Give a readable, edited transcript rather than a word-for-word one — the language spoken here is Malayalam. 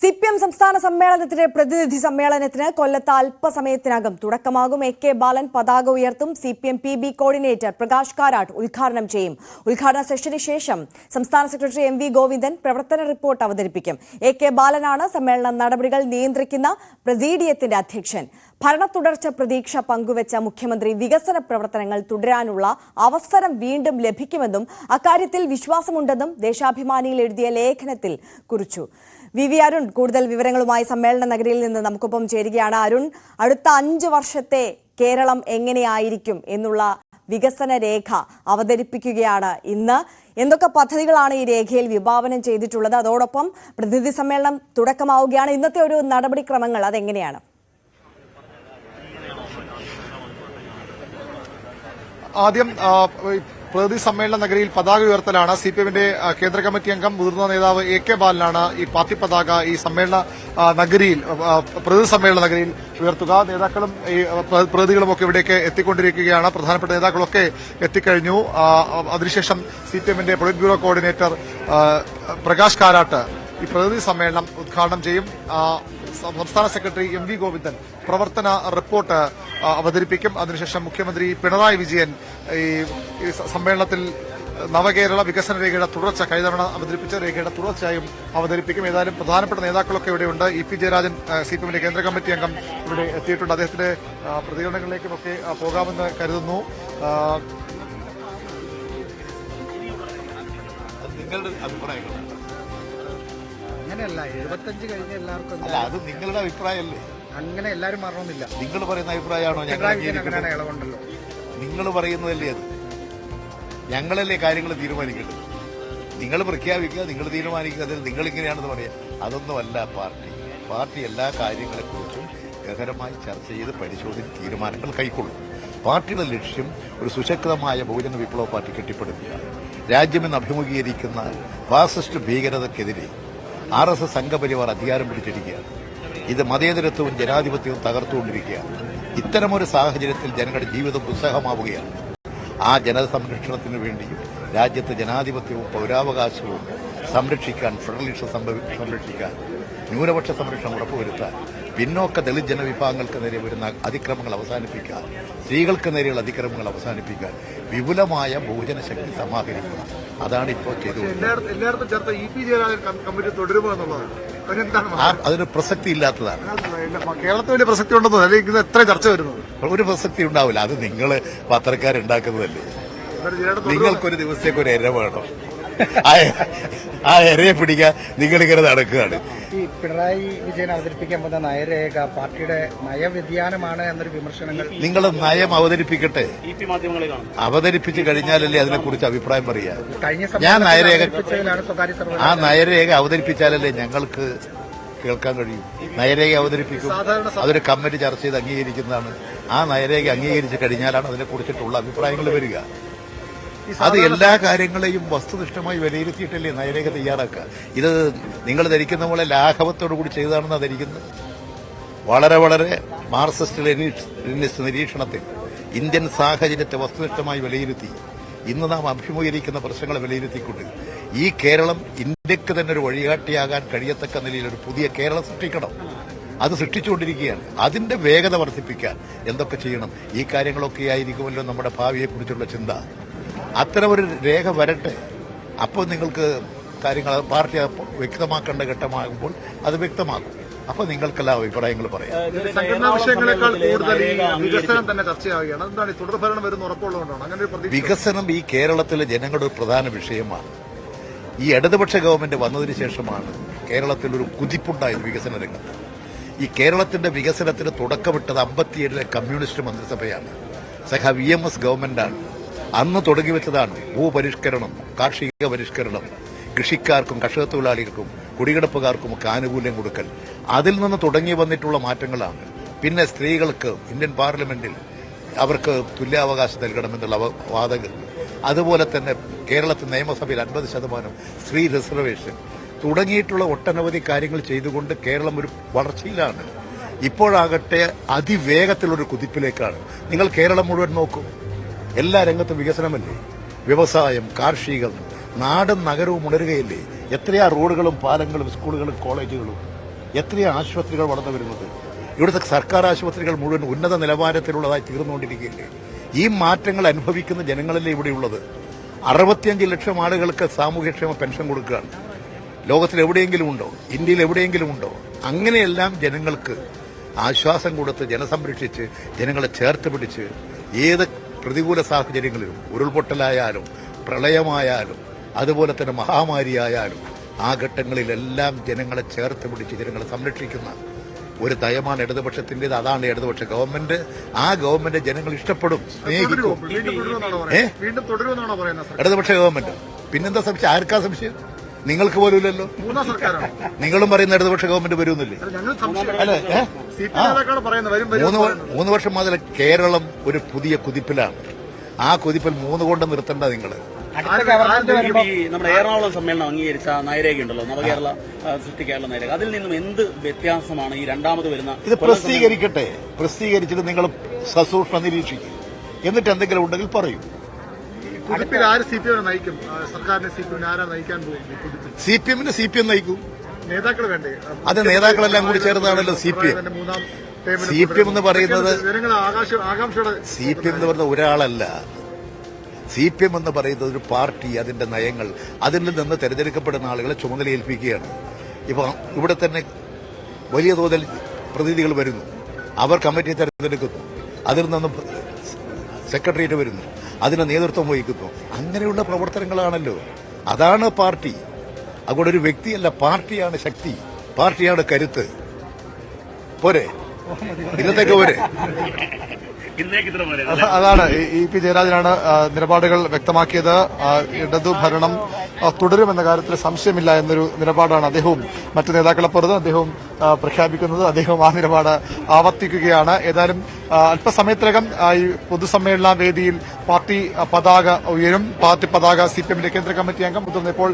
സിപിഎം സംസ്ഥാന സമ്മേളനത്തിന്റെ പ്രതിനിധി സമ്മേളനത്തിന് കൊല്ലത്ത് അല്പസമയത്തിനകം തുടക്കമാകും. എ.കെ. ബാലൻ പതാക ഉയർത്തും. സിപിഎം പി.ബി കോർഡിനേറ്റർ പ്രകാശ് കാരാട്ട് ഉദ്ഘാടനം ചെയ്യും. ഉദ്ഘാടന സെഷന് ശേഷം സംസ്ഥാന സെക്രട്ടറി എം.വി. ഗോവിന്ദൻ പ്രവർത്തന റിപ്പോർട്ട് അവതരിപ്പിക്കും. എ.കെ. ബാലനാണ് സമ്മേളന നടപടികൾ നിയന്ത്രിക്കുന്ന പ്രസീഡിയത്തിന്റെ അധ്യക്ഷൻ. ഭരണ തുടർച്ച പ്രതീക്ഷ പങ്കുവച്ച മുഖ്യമന്ത്രി വികസന പ്രവർത്തനങ്ങൾ തുടരാനുള്ള അവസരം വീണ്ടും ലഭിക്കുമെന്നും അക്കാര്യത്തിൽ വിശ്വാസമുണ്ടെന്നും ദേശാഭിമാനിയിൽ എഴുതിയ ലേഖനത്തിൽ കുറിച്ചു. വി അരുൺ കൂടുതൽ വിവരങ്ങളുമായി സമ്മേളന നഗരിയിൽ നിന്ന് നമുക്കൊപ്പം ചേരുകയാണ്. അരുൺ, അടുത്ത 5 വർഷത്തെ കേരളം എങ്ങനെയായിരിക്കും എന്നുള്ള വികസന രേഖ അവതരിപ്പിക്കുകയാണ് ഇന്ന്. എന്തൊക്കെ പദ്ധതികളാണ് ഈ രേഖയിൽ വിഭാവനം ചെയ്തിട്ടുള്ളത്? അതോടൊപ്പം പ്രതിനിധി സമ്മേളനം തുടക്കമാവുകയാണ്. ഇന്നത്തെ ഒരു നടപടിക്രമങ്ങൾ അതെങ്ങനെയാണ്? ആദ്യം പ്രതിനിധി സമ്മേളന നഗരിയിൽ പതാക ഉയർത്തലാണ്. സിപിഎമ്മിന്റെ കേന്ദ്ര കമ്മിറ്റി അംഗം മുതിർന്ന നേതാവ് എ.കെ. ബാലനാണ് ഈ പാർട്ടി പതാക ഈ സമ്മേളന നഗരിയിൽ പ്രതിനിധി സമ്മേളന നഗരിയിൽ ഉയർത്തുക. നേതാക്കളും ഈ പ്രതിനിധികളുമൊക്കെ ഇവിടേക്ക് എത്തിക്കൊണ്ടിരിക്കുകയാണ്. പ്രധാനപ്പെട്ട നേതാക്കളൊക്കെ എത്തിക്കഴിഞ്ഞു. അതിനുശേഷം സിപിഎമ്മിന്റെ polit bureau coordinator Prakash Karat ഈ പ്രതിനിധി സമ്മേളനം ഉദ്ഘാടനം ചെയ്യും. സംസ്ഥാന സെക്രട്ടറി എം.വി. ഗോവിന്ദൻ പ്രവർത്തന റിപ്പോർട്ട് അവതരിപ്പിക്കും. അതിനുശേഷം മുഖ്യമന്ത്രി പിണറായി വിജയൻ ഈ സമ്മേളനത്തിൽ നവകേരള വികസന രേഖയുടെ തുടർച്ച കഴിഞ്ഞ തവണ അവതരിപ്പിച്ച രേഖയുടെ തുടർച്ചയായും അവതരിപ്പിക്കും. ഏതായാലും പ്രധാനപ്പെട്ട നേതാക്കളൊക്കെ ഇവിടെയുണ്ട്. ഇ.പി. ജയരാജൻ സിപിഎമ്മിന്റെ കേന്ദ്ര കമ്മിറ്റി അംഗം ഇവിടെ എത്തിയിട്ടുണ്ട്. അദ്ദേഹത്തിന്റെ പ്രതികരണങ്ങളിലേക്കുമൊക്കെ പോകാമെന്ന് കരുതുന്നു. നിങ്ങളുടെ അഭിപ്രായങ്ങൾ അങ്ങനെയല്ല, 75 കഴിഞ്ഞ എല്ലാവർക്കും അല്ല, അത് നിങ്ങളുടെ അഭിപ്രായമല്ലേ? അങ്ങനെ എല്ലാവരും മാറണമെന്നില്ല. നിങ്ങൾ പറയുന്ന അഭിപ്രായമാണോ? ഇളവുണ്ടല്ലോ, നിങ്ങൾ പറയുന്നതല്ലേ അത്? ഞങ്ങളല്ലേ കാര്യങ്ങൾ തീരുമാനിക്കേണ്ടത്. നിങ്ങൾ പ്രഖ്യാപിക്കുക, നിങ്ങൾ തീരുമാനിക്കുക. അതിൽ നിങ്ങളിങ്ങനെയാണെന്ന് പറയാം. അതൊന്നുമല്ല പാർട്ടി എല്ലാ കാര്യങ്ങളെക്കുറിച്ചും ഗഹനമായി ചർച്ച ചെയ്ത് പരിശോധിച്ച് തീരുമാനങ്ങൾ കൈക്കൊള്ളും. പാർട്ടിയുടെ ലക്ഷ്യം ഒരു സുശക്തമായ ബഹുജന വിപ്ലവ പാർട്ടി കെട്ടിപ്പടുക്കുക. രാജ്യമെന്ന് അഭിമുഖീകരിക്കുന്ന ഫാസിസ്റ്റ് ഭീകരതയ്ക്കെതിരെ RSS സംഘപരിവാർ അധികാരം പിടിച്ചിരിക്കുകയാണ്. ഇത് മതേതരത്വവും ജനാധിപത്യവും തകർത്തുകൊണ്ടിരിക്കുകയാണ്. ഇത്തരമൊരു സാഹചര്യത്തിൽ ജനങ്ങളുടെ ജീവിതം ദുസ്സഹമാവുകയാണ്. ആ ജനസംരക്ഷണത്തിനു വേണ്ടിയും രാജ്യത്ത് ജനാധിപത്യവും പൌരാവകാശവും സംരക്ഷിക്കാൻ, ഫെഡറലിസം സംരക്ഷിക്കാൻ, ന്യൂനപക്ഷ സംരക്ഷണം ഉറപ്പുവരുത്താൻ, പിന്നോക്ക ദളിത് ജനവിഭാഗങ്ങൾക്ക് നേരെ വരുന്ന അതിക്രമങ്ങൾ അവസാനിപ്പിക്കാൻ, സ്ത്രീകൾക്ക് നേരെയുള്ള അതിക്രമങ്ങൾ അവസാനിപ്പിക്കാൻ വിപുലമായ ബഹുജന ശക്തി സമാഹരിക്കുക. അതാണ് ഇപ്പോൾ ചെയ്തുകൊണ്ടിരിക്കുന്നത്. അതിന് പ്രസക്തി ഇല്ലാത്തതാണ്. കേരളത്തിൽ വലിയ പ്രസക്തി ഉണ്ടെന്നോ അല്ലെങ്കിൽ എത്ര ചർച്ച വരുന്നത്? ഒരു പ്രസക്തി ഉണ്ടാവില്ല. അത് നിങ്ങൾ പത്രക്കാരുണ്ടാക്കുന്നതല്ലേ. നിങ്ങൾക്കൊരു ദിവസത്തേക്ക് ഒരു എര വേണം. ആ എരയെ പിടിക്കാൻ നിങ്ങളിങ്ങനെ നടക്കുകയാണ്. ഈ പിണറായി വിജയൻ അവതരിപ്പിക്കാൻ പോകുന്ന നയരേഖ പാർട്ടിയുടെ നയവ്യതിയാനമാണ് എന്നൊരു വിമർശനങ്ങൾ. നിങ്ങൾ നയം അവതരിപ്പിക്കട്ടെ. അവതരിപ്പിച്ചു കഴിഞ്ഞാലല്ലേ അതിനെക്കുറിച്ച് അഭിപ്രായം പറയാ. ഞാൻ ആ നയരേഖ അവതരിപ്പിച്ചാലല്ലേ ഞങ്ങൾക്ക് കേൾക്കാൻ കഴിയും. നയരേഖ അവതരിപ്പിക്കും. അതൊരു കമ്മിറ്റി ചർച്ച ചെയ്ത് അംഗീകരിക്കുന്നതാണ്. ആ നയരേഖ അംഗീകരിച്ചു കഴിഞ്ഞാലാണ് അതിനെക്കുറിച്ചിട്ടുള്ള അഭിപ്രായങ്ങൾ വരിക. അത് എല്ലാ കാര്യങ്ങളെയും വസ്തുനിഷ്ഠമായി വിലയിരുത്തിയിട്ടല്ലേ നയരേഖ തയ്യാറാക്കുക. ഇത് നിങ്ങൾ ധരിക്കുന്ന പോലെ ലാഘവത്തോടു കൂടി ചെയ്തതാണെന്ന് ധരിക്കുന്നത്. വളരെ വളരെ മാർക്സിസ്റ്റ് ലെനിനിസ്റ്റ് നിരീക്ഷണത്തിൽ ഇന്ത്യൻ സാഹചര്യത്തെ വസ്തുനിഷ്ഠമായി വിലയിരുത്തി ഇന്ന് നാം അഭിമുഖീകരിക്കുന്ന പ്രശ്നങ്ങളെ വിലയിരുത്തിക്കൊണ്ട് ഈ കേരളം ഇന്ത്യക്ക് തന്നെ ഒരു വഴികാട്ടിയാകാൻ കഴിയത്തക്ക നിലയിൽ ഒരു പുതിയ കേരളം സൃഷ്ടിക്കണം. അത് സൃഷ്ടിച്ചുകൊണ്ടിരിക്കുകയാണ്. അതിന്റെ വേഗത വർദ്ധിപ്പിക്കാൻ എന്തൊക്കെ ചെയ്യണം, ഈ കാര്യങ്ങളൊക്കെ ആയിരിക്കുമല്ലോ നമ്മുടെ ഭാവിയെക്കുറിച്ചുള്ള ചിന്ത. അത്തരമൊരു രേഖ വരട്ടെ. അപ്പോൾ നിങ്ങൾക്ക് കാര്യങ്ങൾ പാർട്ടി വ്യക്തമാക്കേണ്ട ഘട്ടമാകുമ്പോൾ അത് വ്യക്തമാക്കും. അപ്പൊ നിങ്ങൾക്കെല്ലാം അഭിപ്രായങ്ങൾ പറയാം. സംഘടനാ വിഷയങ്ങളെക്കാൾ കൂടുതൽ വികസനം തന്നെ ചർച്ചയാവുകയാണ്. എന്താണ് ഈ തുടർഭരണം വരുന്ന ഉറപ്പുള്ളതുകൊണ്ടാണ് അങ്ങനെ ഒരു പ്രതീക്ഷ? വികസനം ഈ കേരളത്തിലെ ജനങ്ങളുടെ ഒരു പ്രധാന വിഷയമാണ്. ഈ ഇടതുപക്ഷ ഗവൺമെന്റ് വന്നതിന് ശേഷമാണ് കേരളത്തിൽ ഒരു കുതിപ്പുണ്ടായത് വികസന രംഗത്ത്. ഈ കേരളത്തിന്റെ വികസനത്തിന് തുടക്കമിട്ടത് 57 കമ്മ്യൂണിസ്റ്റ് മന്ത്രിസഭയാണ്. സഖ VMS ഗവൺമെന്റാണ് അന്ന് തുടങ്ങിവെച്ചതാണ്. ഭൂപരിഷ്കരണം, കാർഷിക പരിഷ്കരണം, കൃഷിക്കാർക്കും കർഷക തൊഴിലാളികൾക്കും കുടികിടപ്പുകാർക്കുമൊക്കെ ആനുകൂല്യം കൊടുക്കൽ. അതിൽ നിന്ന് തുടങ്ങി വന്നിട്ടുള്ള മാറ്റങ്ങളാണ്. പിന്നെ സ്ത്രീകൾക്ക് ഇന്ത്യൻ പാർലമെന്റിൽ അവർക്ക് തുല്യാവകാശം നൽകണമെന്നുള്ള വാദങ്ങൾ, അതുപോലെ തന്നെ കേരളത്തിൽ നിയമസഭയിൽ 50% സ്ത്രീ റിസർവേഷൻ തുടങ്ങിയിട്ടുള്ള ഒട്ടനവധി കാര്യങ്ങൾ ചെയ്തുകൊണ്ട് കേരളം ഒരു വളർച്ചയിലാണ്. ഇപ്പോഴാകട്ടെ അതിവേഗത്തിലൊരു കുതിപ്പിലേക്കാണ്. നിങ്ങൾ കേരളം മുഴുവൻ നോക്കൂ. എല്ലാ രംഗത്തും വികസനമല്ലേ. വ്യവസായം, കാർഷികം, നാടും നഗരവും ഉണരുകയില്ലേ. എത്രയാ റോഡുകളും പാലങ്ങളും സ്കൂളുകളും കോളേജുകളും. എത്രയാണ് ആശുപത്രികൾ വളർന്നു വരുന്നത്? ഇവിടുത്തെ സർക്കാർ ആശുപത്രികൾ മുഴുവൻ ഉന്നത നിലവാരത്തിലുള്ളതായി തീർന്നുകൊണ്ടിരിക്കുകയല്ലേ? ഈ മാറ്റങ്ങൾ അനുഭവിക്കുന്ന ജനങ്ങളല്ലേ ഇവിടെയുള്ളത്? 65 ലക്ഷം ആളുകൾക്ക് സാമൂഹ്യക്ഷേമ പെൻഷൻ കൊടുക്കുകയാണ്. ലോകത്തിൽ എവിടെയെങ്കിലും ഉണ്ടോ? ഇന്ത്യയിൽ എവിടെയെങ്കിലും ഉണ്ടോ? അങ്ങനെയെല്ലാം ജനങ്ങൾക്ക് ആശ്വാസം കൊടുത്ത് ജനസംരക്ഷിച്ച് ജനങ്ങളെ ചേർത്ത് പിടിച്ച് ഏത് പ്രതികൂല സാഹചര്യങ്ങളിലും ഉരുൾപൊട്ടലായാലും പ്രളയമായാലും അതുപോലെ തന്നെ മഹാമാരിയായാലും ആ ഘട്ടങ്ങളിലെല്ലാം ജനങ്ങളെ ചേർത്ത് പിടിച്ച് ജനങ്ങളെ സംരക്ഷിക്കുന്ന ഒരു നയമാണ് ഇടതുപക്ഷത്തിന്റേത്. അതാണ് ഇടതുപക്ഷ ഗവൺമെന്റ്. ആ ഗവൺമെന്റ് ജനങ്ങൾ ഇഷ്ടപ്പെടും, സ്നേഹിക്കും. ഇടതുപക്ഷ ഗവൺമെന്റ് പിന്നെന്താ സംശയം? ആർക്കാ സംശയം? നിങ്ങൾക്ക് പോലും ഇല്ലല്ലോ. നിങ്ങളും പറയുന്ന ഇടതുപക്ഷ ഗവൺമെന്റ് വരുമെന്നില്ലേ? അല്ലേ? 3 വർഷം മുതൽ കേരളം ഒരു പുതിയ കുതിപ്പിലാണ്. ആ കുതിപ്പിൽ 3 കൊണ്ട് നിർത്തണ്ട നിങ്ങൾ. നമ്മുടെ എറണാകുളം സമ്മേളനം അംഗീകരിച്ച നയരേഖ ഉണ്ടല്ലോ, നവകേരള സൃഷ്ടിക്കാനുള്ള നയരേഖ, അതിൽ നിന്നും എന്ത് വ്യത്യാസമാണ് ഈ രണ്ടാമത് വരുന്ന? ഇത് പ്രസിദ്ധീകരിക്കട്ടെ. പ്രസിദ്ധീകരിച്ചിട്ട് നിങ്ങൾ സസൂക്ഷ്മം നിരീക്ഷിക്കും. എന്നിട്ട് എന്തെങ്കിലും ഉണ്ടെങ്കിൽ പറയൂ. സിപിഎമ്മിന് സിപിഎം നയിക്കും. നേതാക്കൾ വേണ്ടേ? അത് നേതാക്കളെല്ലാം കൂടി ചേർന്നാണല്ലോ സിപിഎം. സിപിഎം എന്ന് പറയുന്നത് സിപിഎം എന്ന് പറയുന്ന ഒരാളല്ല. സിപിഎം എന്ന് പറയുന്നത് ഒരു പാർട്ടി, അതിന്റെ നയങ്ങൾ, അതിൽ നിന്ന് തെരഞ്ഞെടുക്കപ്പെടുന്ന ആളുകളെ ചുമതലയേൽപ്പിക്കുകയാണ്. ഇപ്പൊ ഇവിടെ തന്നെ വലിയ തോതിൽ പ്രതിനിധികൾ വരുന്നു, അവർ കമ്മിറ്റിയെ തെരഞ്ഞെടുക്കുന്നു, അതിൽ നിന്ന് സെക്രട്ടേറിയറ്റ് വരുന്നു, അതിന് നേതൃത്വം വഹിക്കുന്നു. അങ്ങനെയുള്ള പ്രവർത്തനങ്ങളാണല്ലോ. അതാണ് പാർട്ടി. അതുകൊണ്ട് ഒരു വ്യക്തിയല്ല, പാർട്ടിയാണ് ശക്തി, പാർട്ടിയാണ് കരുത്ത്. പോരെ? ഇന്നത്തേക്ക് പോരെ? അതാണ് ഇ.പി. ജയരാജനാണ് നിലപാടുകൾ വ്യക്തമാക്കിയത്. ഇടതു ഭരണം തുടരുമെന്ന കാര്യത്തിൽ സംശയമില്ല എന്നൊരു നിലപാടാണ് അദ്ദേഹവും മറ്റു നേതാക്കളെ പുറത്ത് അദ്ദേഹവും പ്രഖ്യാപിക്കുന്നത്. അദ്ദേഹം ആ നിലപാട് ആവർത്തിക്കുകയാണ്. ഏതായാലും അല്പസമയത്തിനകം ഈ പൊതുസമ്മേളന വേദിയിൽ പാർട്ടി പതാക ഉയരും. പാർട്ടി പതാക സിപിഎമ്മിന്റെ കേന്ദ്ര കമ്മിറ്റി അംഗം മുതിർന്ന ഇപ്പോൾ